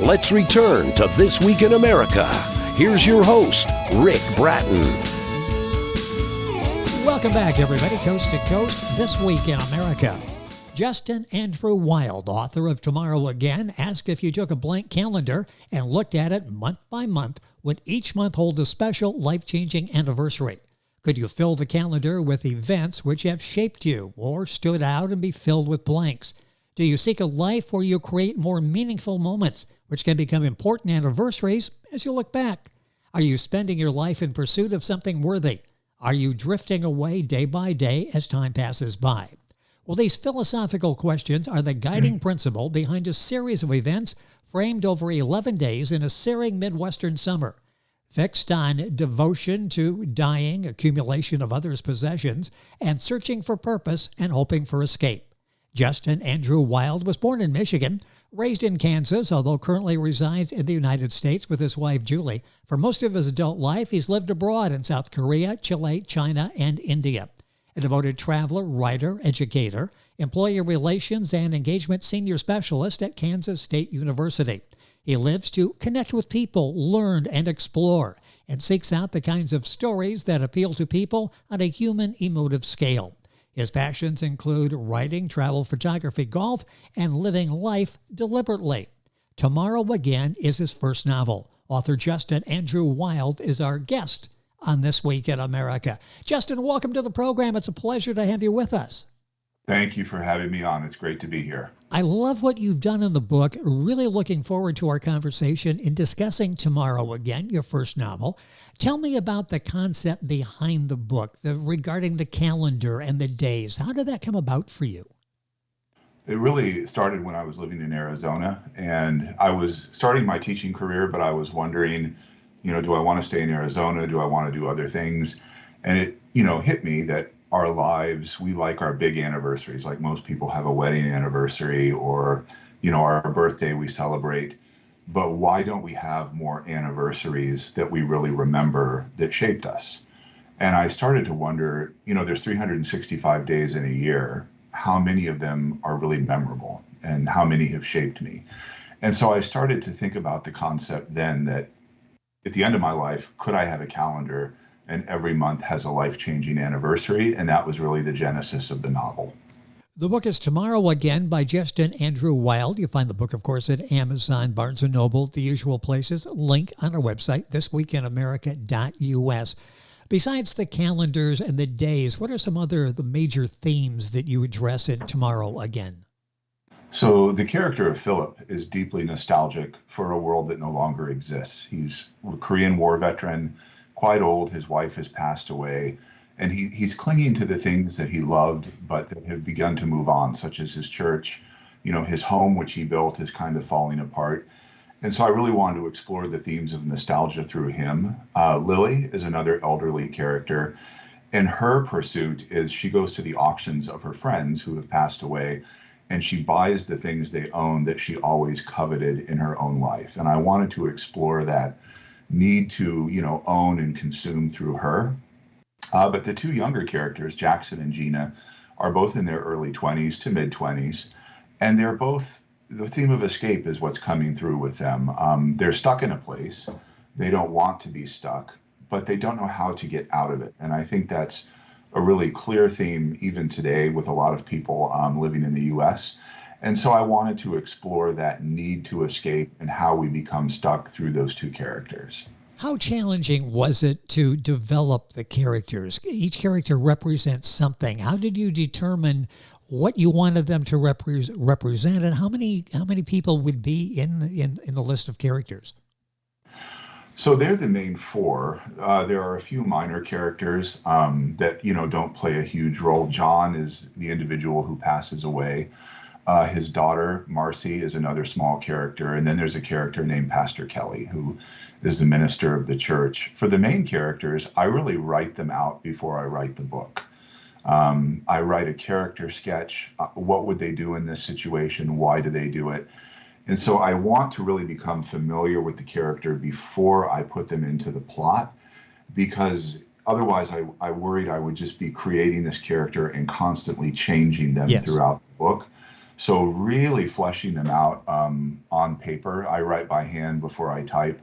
Let's return to This Week in America. Here's your host, Rick Bratton. Welcome back, everybody, coast to coast, This Week in America. Justin Andrew Wild, author of Tomorrow Again, asked if you took a blank calendar and looked at it month by month, would each month hold a special life-changing anniversary? Could you fill the calendar with events which have shaped you or stood out and be filled with blanks? Do you seek a life where you create more meaningful moments, which can become important anniversaries as you look back? Are you spending your life in pursuit of something worthy? Are you drifting away day by day as time passes by? Well, these philosophical questions are the guiding principle behind a series of events framed over 11 days in a searing Midwestern summer, fixed on devotion to dying, accumulation of others' possessions, and searching for purpose and hoping for escape. Justin Andrew Wild was born in Michigan, raised in Kansas, although currently resides in the United States with his wife, Julie. For most of his adult life, he's lived abroad in South Korea, Chile, China, and India. A devoted traveler, writer, educator, employee relations and engagement senior specialist at Kansas State University. He lives to connect with people, learn, and explore, and seeks out the kinds of stories that appeal to people on a human emotive scale. His passions include writing, travel, photography, golf, and living life deliberately. Tomorrow Again is his first novel. Author Justin Andrew Wild is our guest on This Week in America. Justin, welcome to the program. It's a pleasure to have you with us. Thank you for having me on. It's great to be here. I love what you've done in the book. Really looking forward to our conversation in discussing Tomorrow Again, your first novel. Tell me about the concept behind the book, regarding the calendar and the days. How did that come about for you? It really started when I was living in Arizona, and I was starting my teaching career, but I was wondering, do I want to stay in Arizona? Do I want to do other things? And it, hit me that our lives, we like our big anniversaries, like most people have a wedding anniversary or, our birthday we celebrate. But why don't we have more anniversaries that we really remember that shaped us? And I started to wonder, there's 365 days in a year. How many of them are really memorable and how many have shaped me? And so I started to think about the concept then that at the end of my life, could I have a calendar and every month has a life-changing anniversary? And that was really the genesis of the novel. The book is Tomorrow Again by Justin Andrew Wild. You find the book, of course, at Amazon, Barnes & Noble, the usual places. Link on our website, thisweekinamerica.us. Besides the calendars and the days, what are some other the major themes that you address in Tomorrow Again? So the character of Philip is deeply nostalgic for a world that no longer exists. He's a Korean War veteran, quite old. His wife has passed away, and he's clinging to the things that he loved, but that have begun to move on, such as his church. His home, which he built, is kind of falling apart. And so I really wanted to explore the themes of nostalgia through him. Lily is another elderly character, and her pursuit is she goes to the auctions of her friends who have passed away, and she buys the things they own that she always coveted in her own life. And I wanted to explore that need to, own and consume through her. But the two younger characters, Jackson and Gina, are both in their early 20s to mid 20s. And they're both, the theme of escape is what's coming through with them. They're stuck in a place. They don't want to be stuck, but they don't know how to get out of it. And I think that's a really clear theme even today with a lot of people living in the U.S. And so I wanted to explore that need to escape and how we become stuck through those two characters. How challenging was it to develop the characters? Each character represents something. How did you determine what you wanted them to represent, and how many people would be in the list of characters? So they're the main four. There are a few minor characters that don't play a huge role. John is the individual who passes away. His daughter, Marcy, is another small character. And then there's a character named Pastor Kelly, who is the minister of the church. For the main characters, I really write them out before I write the book. I write a character sketch. What would they do in this situation? Why do they do it? And so I want to really become familiar with the character before I put them into the plot, because otherwise I worried I would just be creating this character and constantly changing them throughout the book. So really fleshing them out on paper. I write by hand before I type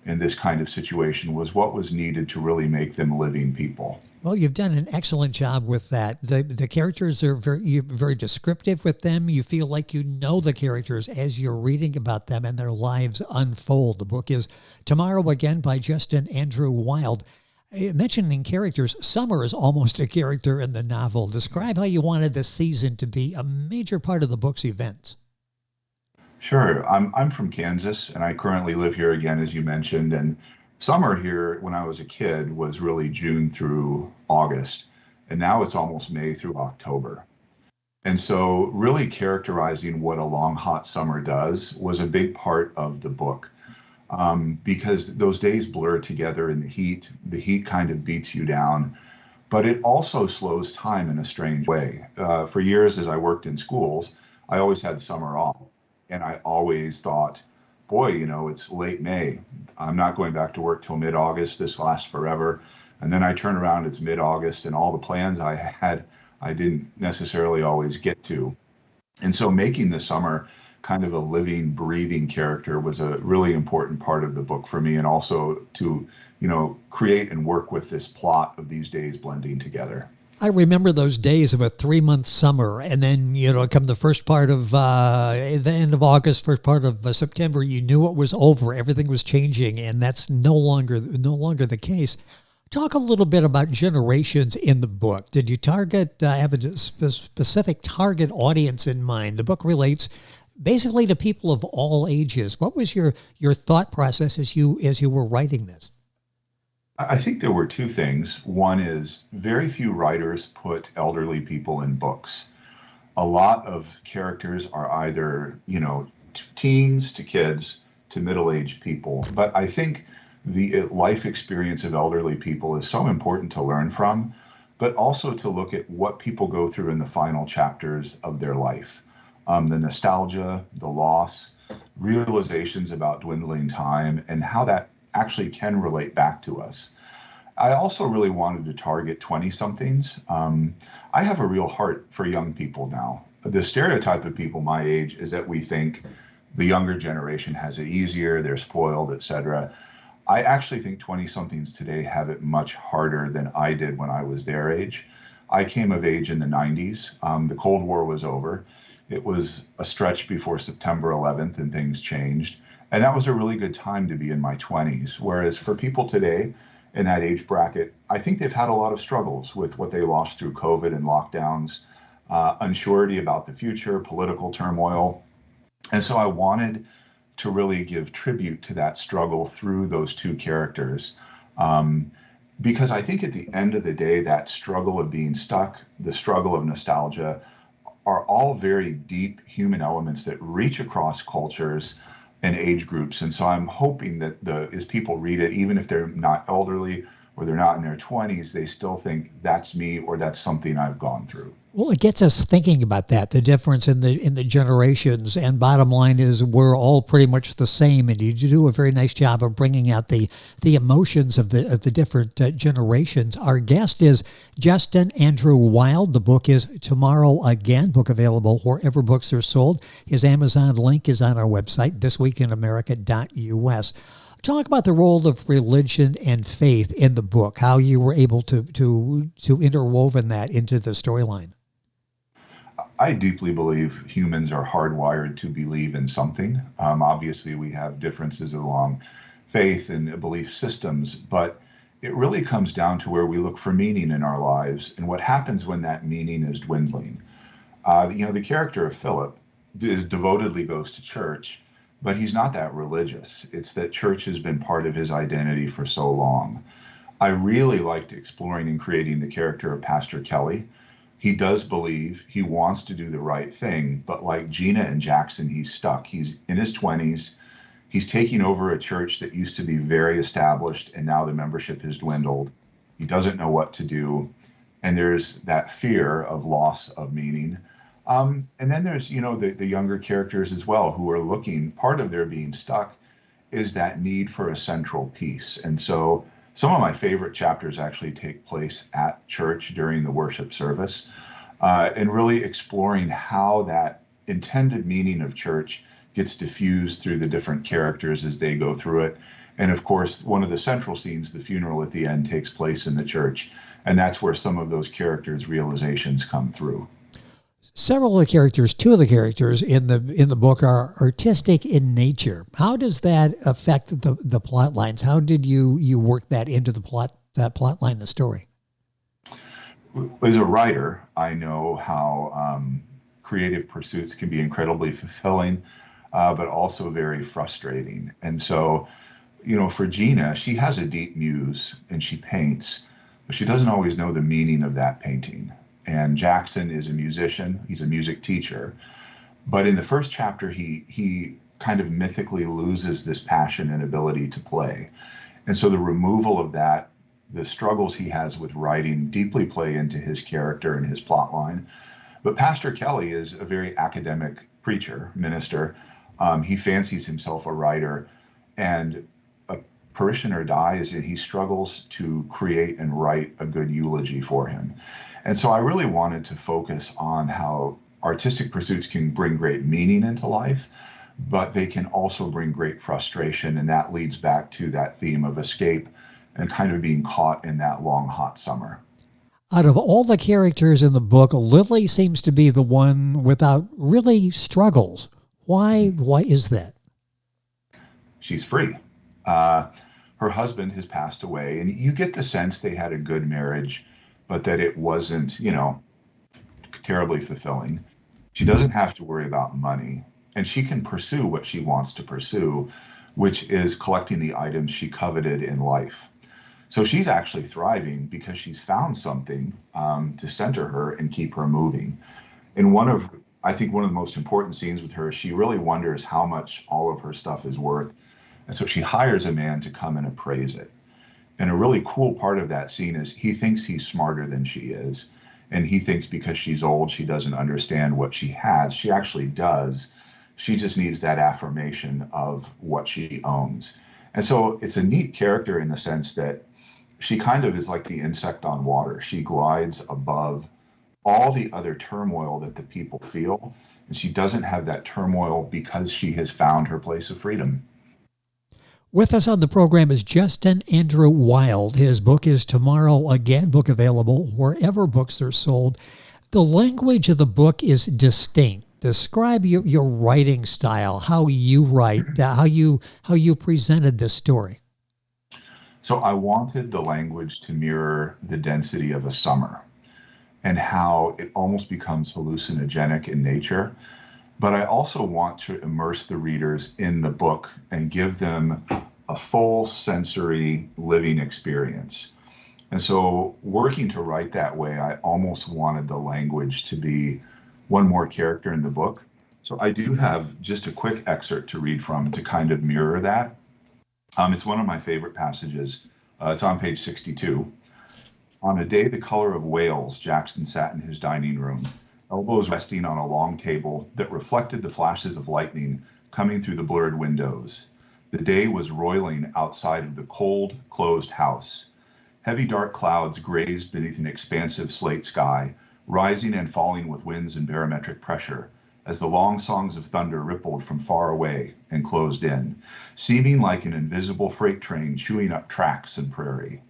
in this kind of situation was what was needed to really make them living people. Well, you've done an excellent job with that. The characters are you're very descriptive with them. You feel like you know the characters as you're reading about them and their lives unfold. The book is Tomorrow Again by Justin Andrew Wild. Mentioning characters, Summer is almost a character in the novel. Describe how you wanted this season to be a major part of the book's events. Sure. I'm from Kansas, and I currently live here again, as you mentioned. And summer here, when I was a kid, was really June through August, and now it's almost May through October. And so, really characterizing what a long, hot summer does was a big part of the book, because those days blur together in the heat. The heat kind of beats you down, but it also slows time in a strange way. For years, as I worked in schools, I always had summer off. And I always thought, boy, it's late May. I'm not going back to work till mid-August. This lasts forever. And then I turn around, it's mid-August, and all the plans I had, I didn't necessarily always get to. And so making the summer kind of a living, breathing character was a really important part of the book for me, and also to, create and work with this plot of these days blending together. I remember those days of a 3-month summer, and then, come the first part of the end of August, first part of September, you knew it was over. Everything was changing, and that's no longer the case. Talk a little bit about generations in the book. Did you have a specific target audience in mind? The book relates basically to people of all ages. What was your thought process as you were writing this? I think there were two things. One is very few writers put elderly people in books. A lot of characters are either, teens to kids to middle-aged people. But I think the life experience of elderly people is so important to learn from, but also to look at what people go through in the final chapters of their life. The nostalgia, the loss, realizations about dwindling time, and how that actually can relate back to us. I also really wanted to target 20-somethings. I have a real heart for young people now. The stereotype of people my age is that we think the younger generation has it easier, they're spoiled, etc. I actually think 20-somethings today have it much harder than I did when I was their age. I came of age in the 90s. The Cold War was over. It was a stretch before September 11th and things changed. And that was a really good time to be in my 20s. Whereas for people today in that age bracket, I think they've had a lot of struggles with what they lost through COVID and lockdowns, unsurety about the future, political turmoil. And so I wanted to really give tribute to that struggle through those two characters. Because I think at the end of the day, that struggle of being stuck, the struggle of nostalgia, are all very deep human elements that reach across cultures and age groups. And so I'm hoping that as people read it, even if they're not elderly or they're not in their 20s, they still think that's me or that's something I've gone through. Well, it gets us thinking about that, the difference in the generations. And bottom line is we're all pretty much the same. And you do a very nice job of bringing out the emotions of the different generations. Our guest is Justin Andrew Wild. The book is Tomorrow Again, book available wherever books are sold. His Amazon link is on our website, thisweekinamerica.us. Talk about the role of religion and faith in the book, how you were able to interwoven that into the storyline. I deeply believe humans are hardwired to believe in something. Obviously, we have differences along faith and belief systems, but it really comes down to where we look for meaning in our lives and what happens when that meaning is dwindling. The character of Philip devotedly goes to church, but he's not that religious. It's that church has been part of his identity for so long. I really liked exploring and creating the character of Pastor Kelly. He does believe, he wants to do the right thing, but like Gina and Jackson, he's stuck. He's in his 20s. He's taking over a church that used to be very established, and now the membership has dwindled. He doesn't know what to do. And there's that fear of loss of meaning. And then there's, the younger characters as well who are looking, part of their being stuck is that need for a central piece. And so some of my favorite chapters actually take place at church during the worship service, and really exploring how that intended meaning of church gets diffused through the different characters as they go through it. And of course, one of the central scenes, the funeral at the end, takes place in the church. And that's where some of those characters' realizations come through. Several of the characters, two of the characters in the book are artistic in nature. How does that affect the plot lines? How did you work that into the plot line, the story? As a writer, I know how creative pursuits can be incredibly fulfilling, but also very frustrating. And so, for Gina, she has a deep muse and she paints, but she doesn't always know the meaning of that painting. And Jackson is a musician, he's a music teacher. But in the first chapter, he kind of mythically loses this passion and ability to play. And so the removal of that, the struggles he has with writing deeply play into his character and his plot line. But Pastor Kelly is a very academic preacher, minister. He fancies himself a writer, and a parishioner dies and he struggles to create and write a good eulogy for him. And so I really wanted to focus on how artistic pursuits can bring great meaning into life, but they can also bring great frustration. And that leads back to that theme of escape and kind of being caught in that long, hot summer. Out of all the characters in the book, Lily seems to be the one without really struggles. Why is that? She's free. Her husband has passed away, and you get the sense they had a good marriage, but that it wasn't, terribly fulfilling. She doesn't have to worry about money, and she can pursue what she wants to pursue, which is collecting the items she coveted in life. So she's actually thriving because she's found something to center her and keep her moving. And I think one of the most important scenes with her, she really wonders how much all of her stuff is worth. And so she hires a man to come and appraise it. And a really cool part of that scene is he thinks he's smarter than she is. And he thinks because she's old, she doesn't understand what she has. She actually does. She just needs that affirmation of what she owns. And so it's a neat character in the sense that she kind of is like the insect on water. She glides above all the other turmoil that the people feel. And she doesn't have that turmoil because she has found her place of freedom. With us on the program is Justin Andrew Wild. His book is Tomorrow Again, book available wherever books are sold. The language of the book is distinct. Describe your writing style, how you write, how you presented this story. So I wanted the language to mirror the density of a summer and how it almost becomes hallucinogenic in nature. But I also want to immerse the readers in the book and give them a full sensory living experience. And so working to write that way, I almost wanted the language to be one more character in the book. So I do have just a quick excerpt to read from to kind of mirror that. It's one of my favorite passages. It's on page 62. On a day the color of Wales, Jackson sat in his dining room, elbows resting on a long table that reflected the flashes of lightning coming through the blurred windows. The day was roiling outside of the cold, closed house. Heavy dark clouds grazed beneath an expansive slate sky, rising and falling with winds and barometric pressure, as the long songs of thunder rippled from far away and closed in, seeming like an invisible freight train chewing up tracks and prairie.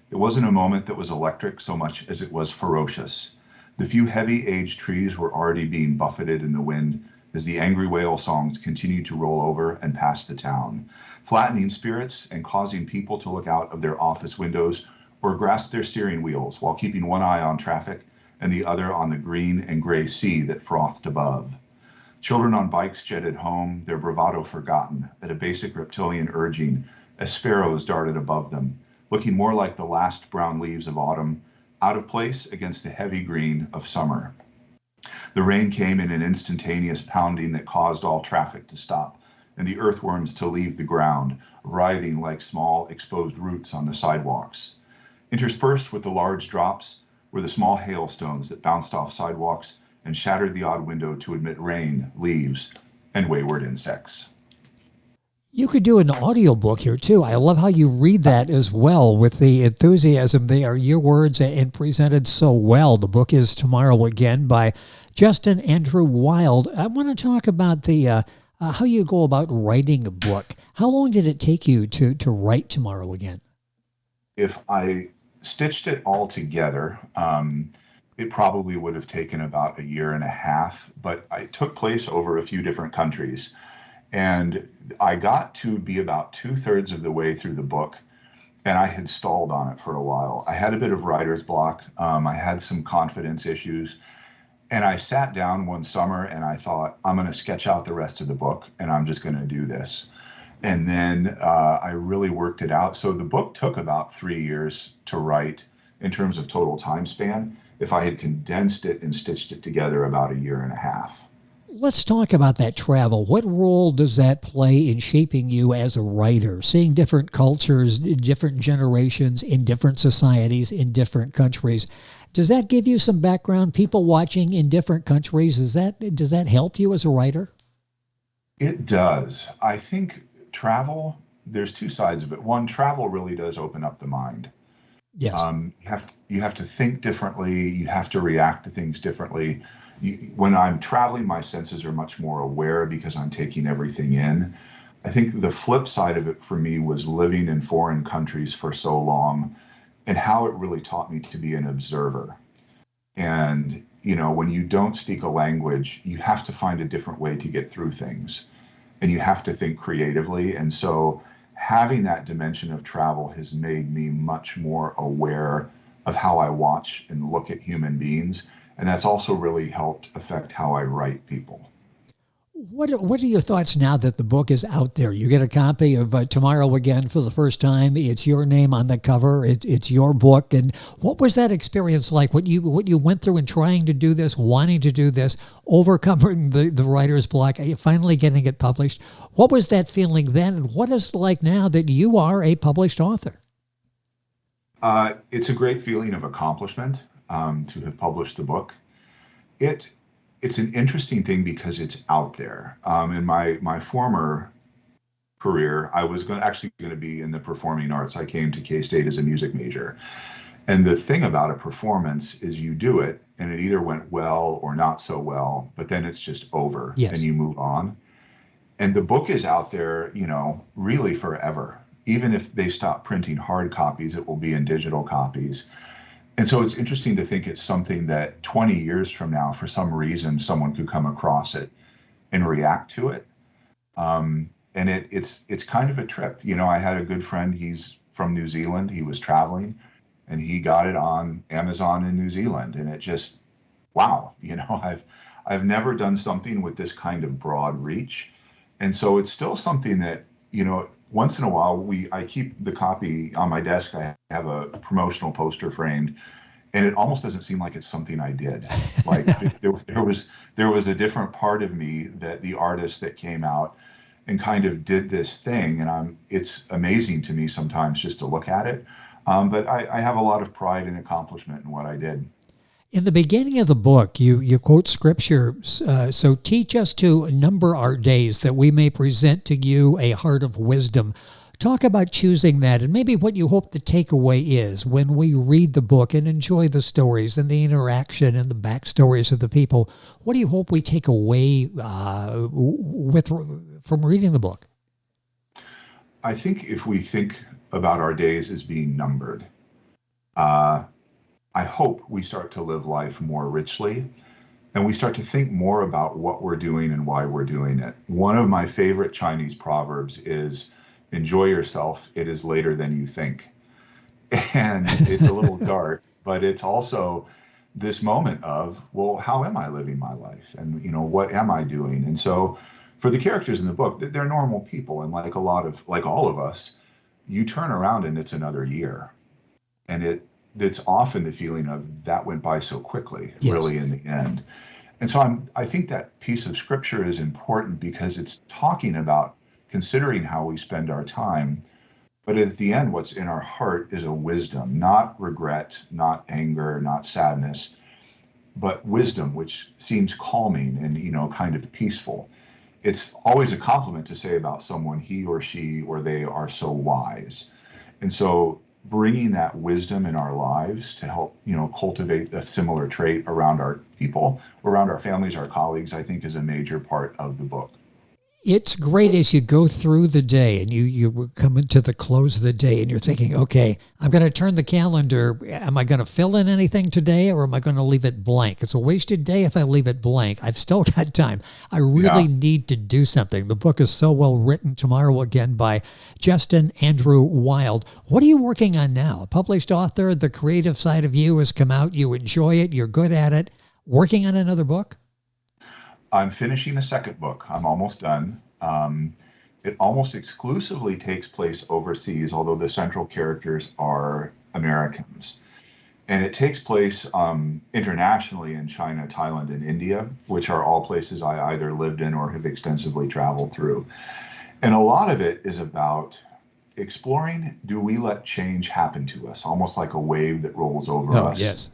It wasn't a moment that was electric so much as it was ferocious. The few heavy aged trees were already being buffeted in the wind as the angry whale songs continued to roll over and past the town, flattening spirits and causing people to look out of their office windows or grasp their steering wheels while keeping one eye on traffic and the other on the green and gray sea that frothed above. Children on bikes jetted home, their bravado forgotten, at a basic reptilian urging, as sparrows darted above them, looking more like the last brown leaves of autumn, out of place against the heavy green of summer. The rain came in an instantaneous pounding that caused all traffic to stop, and the earthworms to leave the ground, writhing like small exposed roots on the sidewalks. Interspersed with the large drops were the small hailstones that bounced off sidewalks and shattered the odd window to admit rain, leaves, and wayward insects. You could do an audiobook here too. I love how you read that as well with the enthusiasm. They are your words and presented so well. The book is Tomorrow Again by Justin Andrew Wild, I want to talk about the how you go about writing a book. How long did it take you to write Tomorrow Again? If I stitched it all together, it probably would have taken about a year and a half, but it took place over a few different countries. And I got to be about two-thirds of the way through the book, and I had stalled on it for a while. I had a bit of writer's block. I had some confidence issues. And I sat down one summer and I thought, I'm going to sketch out the rest of the book and I'm just going to do this. And then I really worked it out. So the book took about 3 years to write in terms of total time span. If I had condensed it and stitched it together, about a year and a half. Let's talk about that travel. What role does that play in shaping you as a writer? Seeing different cultures, different generations, in different societies, in different countries. Does that give you some background? People watching in different countries, does that help you as a writer? It does. I think travel, there's two sides of it. One, travel really does open up the mind. Yes. You have to think differently. You have to react to things differently. When I'm traveling, my senses are much more aware because I'm taking everything in. I think the flip side of it for me was living in foreign countries for so long and how it really taught me to be an observer. And, when you don't speak a language, you have to find a different way to get through things and you have to think creatively. And so having that dimension of travel has made me much more aware of how I watch and look at human beings. And that's also really helped affect how I write people. What are your thoughts now that the book is out there? You get a copy of Tomorrow Again for the first time. It's your name on the cover. It's your book. And what was that experience like? What you went through in trying to do this, wanting to do this, overcoming the writer's block, finally getting it published. What was that feeling then? And what is it like now that you are a published author? It's a great feeling of accomplishment to have published the book. It's an interesting thing because it's out there. In my former career, I was actually going to be in the performing arts. I came to K-State as a music major. And the thing about a performance is you do it and it either went well or not so well, but then it's just over. Yes. And you move on. And the book is out there, really forever. Even if they stop printing hard copies, it will be in digital copies. And so it's interesting to think it's something that 20 years from now, for some reason, someone could come across it and react to it. And it's kind of a trip. I had a good friend, he's from New Zealand, he was traveling, and he got it on Amazon in New Zealand. And it just, wow, I've never done something with this kind of broad reach. And so it's still something that, once in a while, I keep the copy on my desk. I have a promotional poster framed, and it almost doesn't seem like it's something I did. Like there was a different part of me that the artist that came out and kind of did this thing, and it's amazing to me sometimes just to look at it. But I have a lot of pride and accomplishment in what I did. In the beginning of the book, you quote scripture, so teach us to number our days that we may present to you a heart of wisdom. Talk about choosing that and maybe what you hope the takeaway is when we read the book and enjoy the stories and the interaction and the backstories of the people. What do you hope we take away from reading the book? I think if we think about our days as being numbered, I hope we start to live life more richly and we start to think more about what we're doing and why we're doing it. One of my favorite Chinese proverbs is, enjoy yourself, it is later than you think. And it's a little dark, but it's also this moment of, well, how am I living my life? And, what am I doing? And so for the characters in the book, they're normal people. And like all of us, you turn around and it's another year. And it's often the feeling of that went by so quickly, yes, really, in the end. And so I think that piece of scripture is important because it's talking about considering how we spend our time. But at the end, what's in our heart is a wisdom, not regret, not anger, not sadness, but wisdom, which seems calming and, kind of peaceful. It's always a compliment to say about someone, he or she or they are so wise. And so bringing that wisdom in our lives to help, cultivate a similar trait around our people, around our families, our colleagues, I think is a major part of the book. It's great as you go through the day and you come into the close of the day and you're thinking, okay, I'm going to turn the calendar. Am I going to fill in anything today or am I going to leave it blank? It's a wasted day if I leave it blank. I've still got time. I really need to do something. The book is so well written. Tomorrow Again by Justin Andrew Wild. What are you working on now? A published author, the creative side of you has come out. You enjoy it. You're good at it. Working on another book? I'm finishing a second book. I'm almost done. It almost exclusively takes place overseas, although the central characters are Americans. And it takes place internationally in China, Thailand, and India, which are all places I either lived in or have extensively traveled through. And a lot of it is about exploring, do we let change happen to us, almost like a wave that rolls over us? Yes.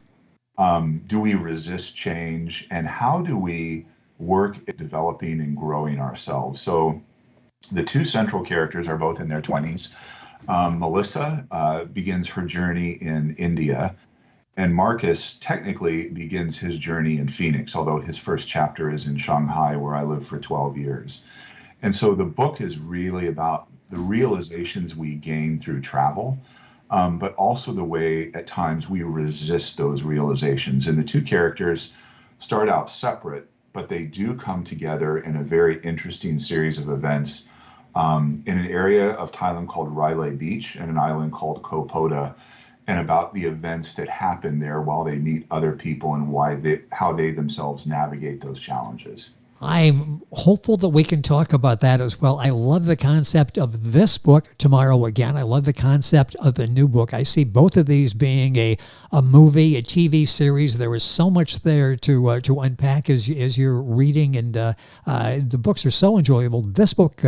Do we resist change? And how do we work at developing and growing ourselves? So the two central characters are both in their 20s. Melissa begins her journey in India, and Marcus technically begins his journey in Phoenix, although his first chapter is in Shanghai, where I lived for 12 years. And so the book is really about the realizations we gain through travel, but also the way at times we resist those realizations. And the two characters start out separate, but they do come together in a very interesting series of events in an area of Thailand called Railay Beach and an island called Koh Pota, and about the events that happen there while they meet other people and how they themselves navigate those challenges. I'm hopeful that we can talk about that as well. I love the concept of this book, Tomorrow Again. I love the concept of the new book. I see both of these being a movie, a TV series. There is so much there to unpack as you're reading, and the books are so enjoyable. This book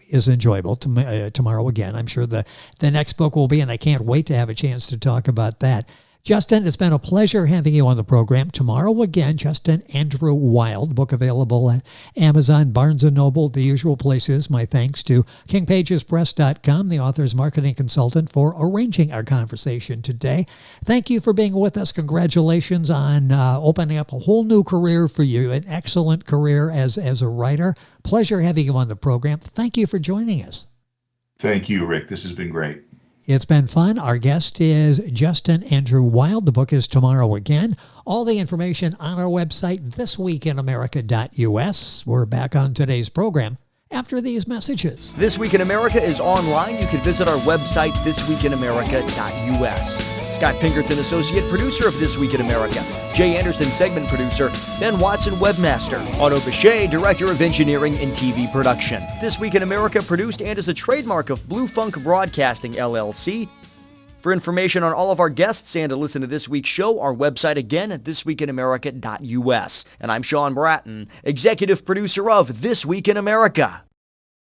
is enjoyable, Tomorrow Again. I'm sure the next book will be, and I can't wait to have a chance to talk about that. Justin, it's been a pleasure having you on the program. Tomorrow Again, Justin Andrew Wild, book available at Amazon, Barnes & Noble, the usual places. My thanks to KingPagesPress.com, the author's marketing consultant, for arranging our conversation today. Thank you for being with us. Congratulations on opening up a whole new career for you, an excellent career as a writer. Pleasure having you on the program. Thank you for joining us. Thank you, Rick. This has been great. It's been fun. Our guest is Justin Andrew Wild. The book is Tomorrow Again. All the information on our website, thisweekinamerica.us. We're back on today's program after these messages. This Week in America is online. You can visit our website, thisweekinamerica.us. Scott Pinkerton, associate producer of This Week in America. Jay Anderson, segment producer. Ben Watson, webmaster. Otto Bechet, director of engineering and TV production. This Week in America produced and is a trademark of Blue Funk Broadcasting, LLC. For information on all of our guests and to listen to this week's show, our website again at thisweekinamerica.us. And I'm Sean Bratton, executive producer of This Week in America.